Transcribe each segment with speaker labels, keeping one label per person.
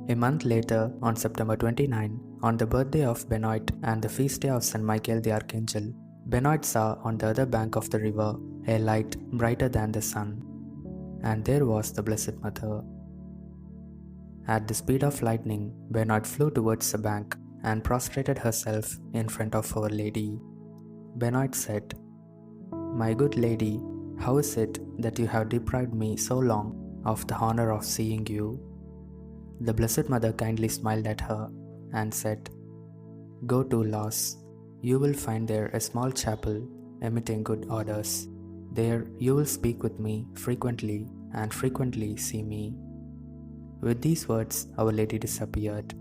Speaker 1: A month later, on September 29, on the birthday of Benoit and the feast day of St. Michael the Archangel, Benoit saw on the other bank of the river a light brighter than the sun, and there was the Blessed Mother. At the speed of lightning, Benoit flew towards the bank and prostrated herself in front of Our Lady. Benoit said, "My good lady, how is it that you have deprived me so long of the honor of seeing you?" The Blessed Mother kindly smiled at her and said, "Go to Laus. You will find there a small chapel emitting good odors. There you will speak with me frequently and frequently see me." With these words, Our Lady disappeared.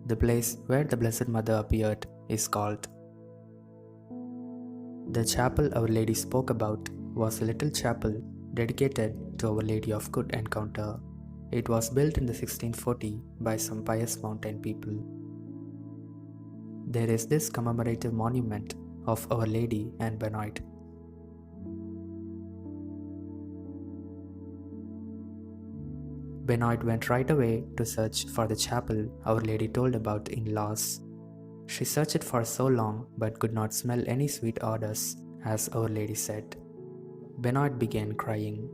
Speaker 1: The place where the Blessed Mother appeared is called. The chapel Our Lady spoke about was a little chapel dedicated to Our Lady of Good Encounter. It was built in the 1640 by some pious mountain people. There is this commemorative monument of Our Lady and Benoit. Benoit went right away to search for the chapel Our Lady told about in Laus. She searched for so long but could not smell any sweet odors, as Our Lady said. Benoit began crying,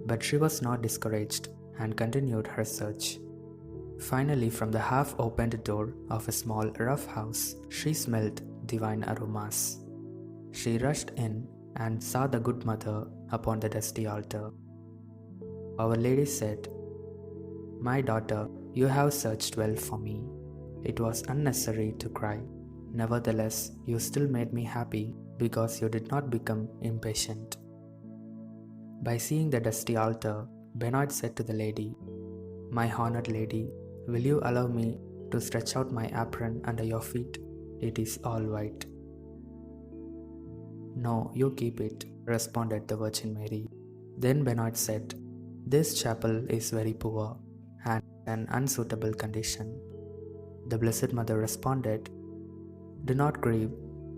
Speaker 1: but she was not discouraged and continued her search. Finally, from the half-opened door of a small rough house, she smelled divine aromas. She rushed in and saw the Good Mother upon the dusty altar. Our Lady said, "My daughter, you have searched well for me. It was unnecessary to cry. Nevertheless, you still made me happy because you did not become impatient." By seeing the dusty altar, Benoit said to the lady, "My honored lady, will you allow me to stretch out my apron under your feet? It is all white." "No, you keep it," responded the Virgin Mary. Then Benoit said, "This chapel is very poor and in an unsuitable condition." The Blessed Mother responded, "Do not grieve.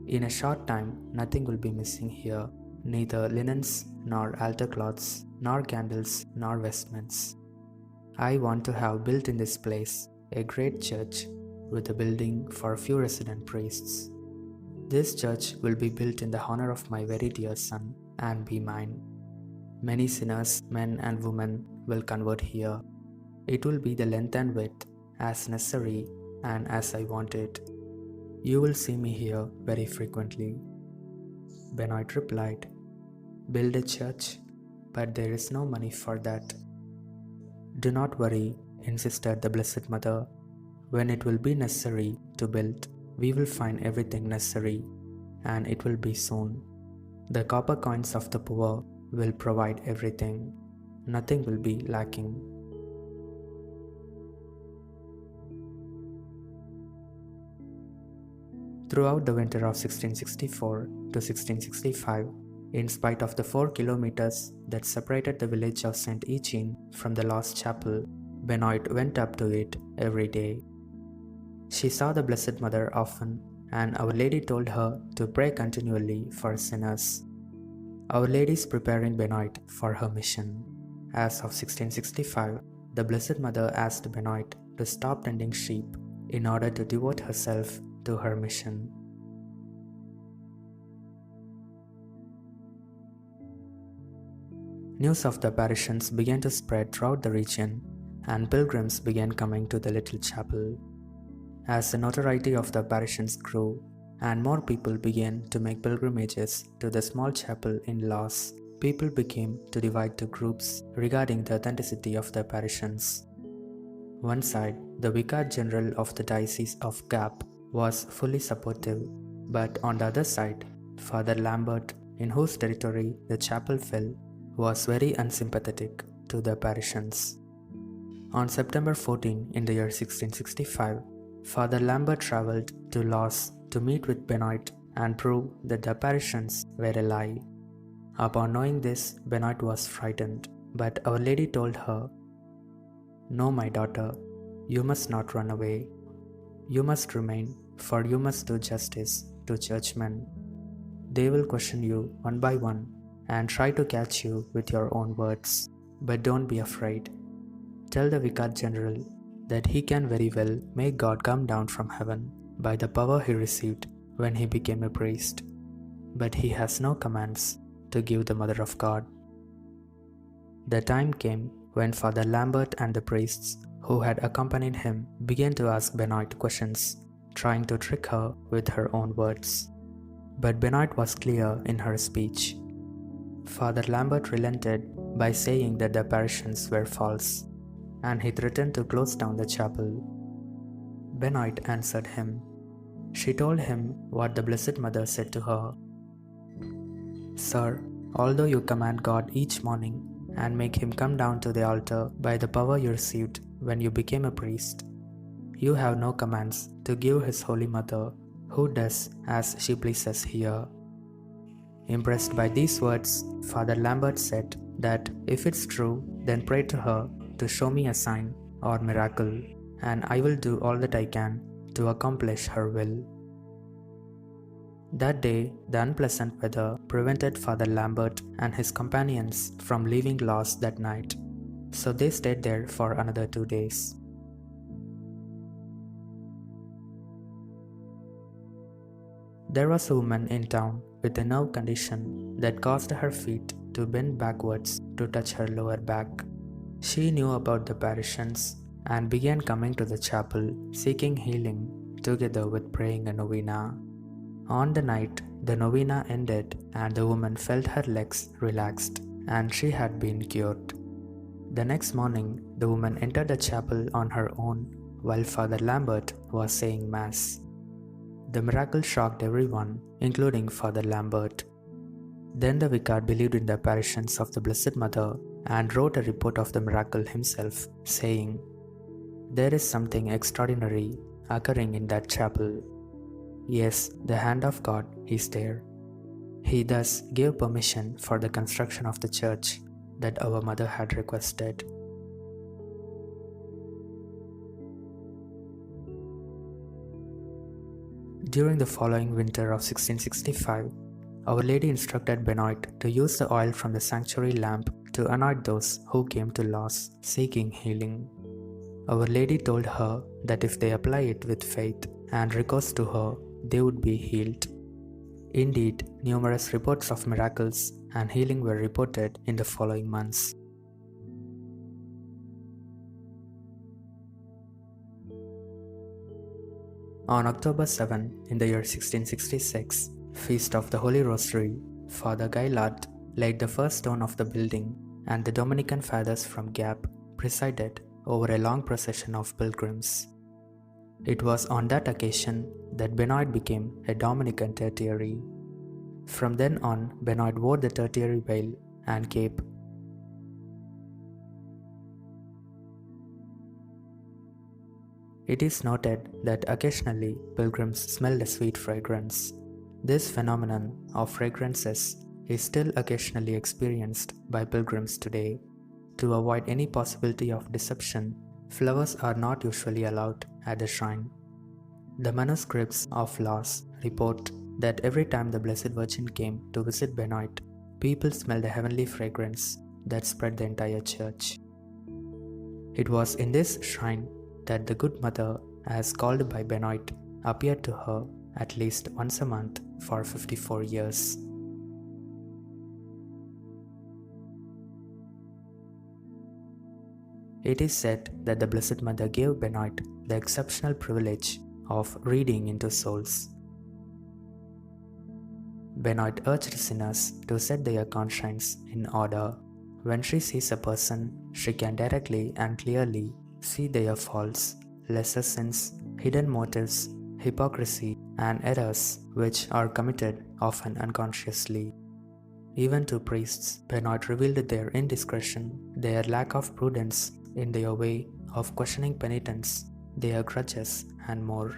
Speaker 1: In a short time, nothing will be missing here, neither linens, nor altar cloths, nor candles, nor vestments. I want to have built in this place a great church with a building for a few resident priests. This church will be built in the honor of my very dear Son and be mine. Many sinners, men and women, will convert here. It will be the length and width as necessary and as I want it. You will see me here very frequently." Benoit replied, "Build a church, but there is no money for that." "Do not worry," insisted the Blessed Mother. "When it will be necessary to build, we will find everything necessary, and it will be soon. The copper coins of the poor will provide everything. Nothing will be lacking." Throughout the winter of 1664 to 1665, in spite of the 4 kilometers that separated the village of St. Etienne from the lost chapel, Benoit went up to it every day. She saw the Blessed Mother often, and Our Lady told her to pray continually for sinners. Our Lady is preparing Benoit for her mission. As of 1665, the Blessed Mother asked Benoit to stop tending sheep in order to devote herself to her mission. News of the apparitions began to spread throughout the region, and pilgrims began coming to the little chapel. As the notoriety of the apparitions grew, and more people began to make pilgrimages to the small chapel in Laus, people began to divide to groups regarding the authenticity of the apparitions. One side, the Vicar General of the Diocese of Gap, was fully supportive, but on the other side, Father Lambert, in whose territory the chapel fell, was very unsympathetic to the apparitions. On September 14 in the year 1665, Father Lambert travelled to Laus to meet with Benoit and prove that the apparitions were a lie. Upon knowing this, Benoit was frightened, but Our Lady told her, "No, my daughter, you must not run away. You must remain, for you must do justice to churchmen. They will question you one by one and try to catch you with your own words, but don't be afraid. Tell the Vicar General that he can very well make God come down from heaven by the power he received when he became a priest, but he has no commands to give the Mother of God. The time came when Father Lambert and the priests who had accompanied him began to ask Benoit questions, trying to trick her with her own words. But Benoit was clear in her speech. Father Lambert relented by saying that the apparitions were false, and he threatened to close down the chapel. Benoit answered him. She told him what the Blessed Mother said to her. Sir, although you command God each morning and make him come down to the altar by the power you received when you became a priest, you have no commands to give his Holy Mother, who does as she pleases here. Impressed by these words, Father Lambert said that if it's true, then pray to her to show me a sign or miracle, and I will do all that I can to accomplish her will. That day, the unpleasant weather prevented Father Lambert and his companions from leaving Laus that night, so they stayed there for another 2 days. There was a woman in town with a nerve condition that caused her feet to bend backwards to touch her lower back. She knew about the apparitions and began coming to the chapel seeking healing together with praying a novena. On the night, the novena ended and the woman felt her legs relaxed and she had been cured. The next morning, the woman entered the chapel on her own while Father Lambert was saying Mass. The miracle shocked everyone, including Father Lambert. Then the vicar believed in the apparitions of the Blessed Mother and wrote a report of the miracle himself, saying, "There is something extraordinary occurring in that chapel. Yes, the hand of God is there. He thus gave permission for the construction of the church that our mother had requested." During the following winter of 1665, Our Lady instructed Benoit to use the oil from the sanctuary lamp to anoint those who came to Laus seeking healing. Our Lady told her that if they apply it with faith and recourse to her, they would be healed. Indeed, numerous reports of miracles and healing were reported in the following months. On October 7, in the year 1666, Feast of the Holy Rosary, Father Gaillard laid the first stone of the building, and the Dominican fathers from Gap presided over a long procession of pilgrims. It was on that occasion that Benoit became a Dominican tertiary. From then on, Benoit wore the tertiary veil and cape. It is noted that occasionally pilgrims smelled a sweet fragrance. This phenomenon of fragrances is still occasionally experienced by pilgrims today. To avoid any possibility of deception, flowers are not usually allowed at the shrine. The manuscripts of Laus report that every time the Blessed Virgin came to visit Benoit, people smelled a heavenly fragrance that spread the entire church. It was in this shrine that the Good Mother, as called by Benoit, appeared to her at least once a month for 54 years. It is said that the Blessed Mother gave Benoit the exceptional privilege of reading into souls. Benoit urged sinners to set their conscience in order. When she sees a person, she can directly and clearly see their faults, lesser sins, hidden motives, hypocrisy, and errors which are committed often unconsciously. Even to priests, Benoit revealed their indiscretion, their lack of prudence in their way of questioning penitents, their grudges, and more.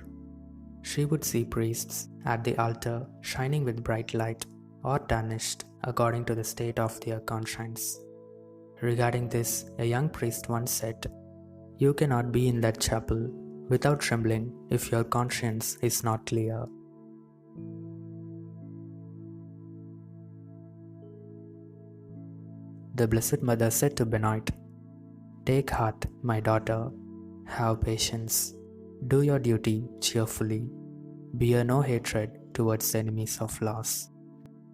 Speaker 1: She would see priests at the altar shining with bright light or tarnished according to the state of their conscience. Regarding this, a young priest once said, "You cannot be in that chapel without trembling if your conscience is not clear." The Blessed Mother said to Benoit, Take heart, my daughter. Have patience. Do your duty cheerfully. Bear no hatred towards the enemies of Laus.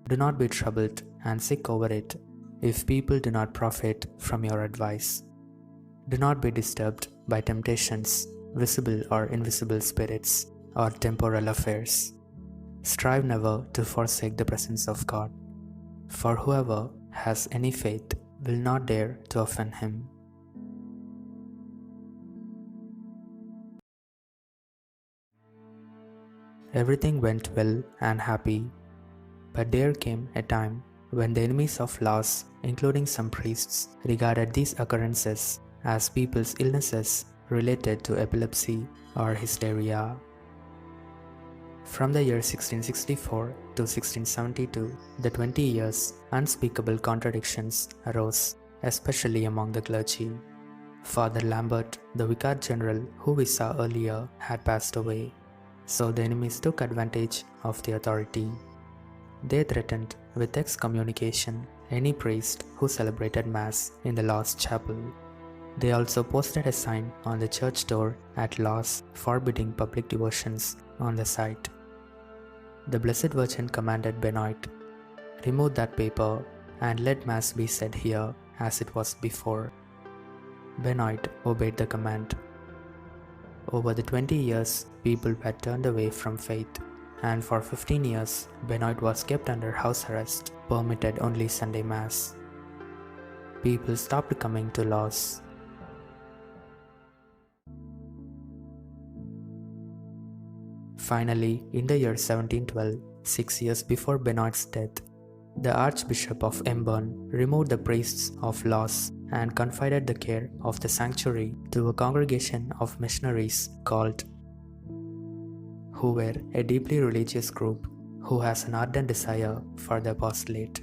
Speaker 1: Do not be troubled and sick over it if people do not profit from your advice. Do not be disturbed by temptations, visible or invisible spirits, or temporal affairs. Strive never to forsake the presence of God, for whoever has any faith will not dare to offend Him. Everything went well and happy, but there came a time when the enemies of Laus, including some priests, regarded these occurrences as people's illnesses related to epilepsy or hysteria. From the year 1664 to 1672, the 20 years, unspeakable contradictions arose, especially among the clergy. Father Lambert, the Vicar General who we saw earlier, had passed away, so the enemies took advantage of the authority. They threatened with excommunication any priest who celebrated Mass in the Laus chapel. They also posted a sign on the church door at Laus forbidding public devotions on the site. The Blessed Virgin commanded Benoit, "Remove that paper and let Mass be said here as it was before." Benoit obeyed the command. Over the 20 years, people were turned away from faith, and for 15 years, Benoit was kept under house arrest, permitted only Sunday Mass. People stopped coming to Laus. Finally, in the year 1712, 6 years before Benoit's death, the Archbishop of Embrun removed the priests of Laus and confided the care of the sanctuary to a congregation of missionaries called, who were a deeply religious group who has an ardent desire for the apostolate.